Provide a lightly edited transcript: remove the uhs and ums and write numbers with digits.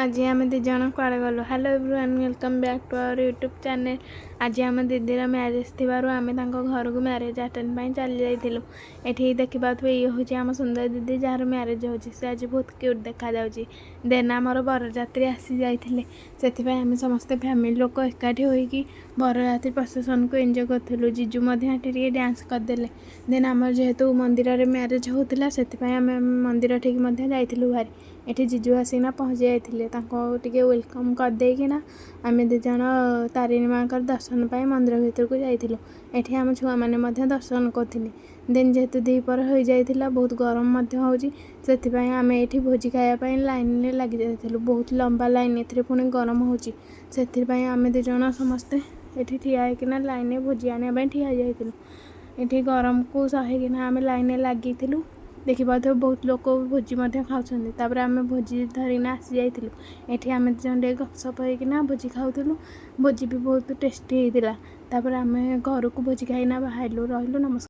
आज आम दी जन कुआड़े गलु। Hello everyone, welcome back to our YouTube channel. आज आम दीदीर मैरेज थी आम घर को मैरेज अटेंड पर चली जाइलु। ये देखिए ये हूँ आम सुंदर दीदी जार मैरेज होची। से आज बहुत क्यूट देखा जाउची। देन आमर बरजात्री आसी जाइथिले, से आम समस्ते फैमिली लोक एकाठी होइकी बरजात्री प्रोसेसन को एंजॉय करथिलु। जीजू टे डांस करदेले। देन आमर जेहेतु मंदिर रे मैरेज होतिला सेतिपय आम मंदिर ठीक जाइथिलु भारी। एठी जीजू आसीना पहुँची जाइथिले, टे वेलकम करदेकिना आम दीज तारिणी माँ दर्शन पाई मंदिर भीतर को जाइथिलु। एठी आम छुआ माने दर्शन करथिले। देन जेहेतु दीपर हो जाइथिला, बहुत गरम होउची, सेतिपय आम एठी भोजी खाया लाइन रे लगी जाइथिलु। बहुत लंबा लाइन, एथिरे पुणी गरम होउची, सेतिपय आम दु जण समस्ते एठी ठिया होइकिना लाइन रे भोजी आनिया पई ठिया जाइथिलु। एठी गरम को सहिकिना आम लाइन रे लागिथिलु। देखिए बहुत लोक भोजी खाऊँ। तापर आम भोजी धरिना आसी जाइथिलु। एठी आम जन गपसप होइकिना भोजी खाऊथिलु। भोजी भी बहुत टेस्टी होइतिला। तापर आम घर को भोजी खाइना बाहरलु। रहिलु। नमस्कार।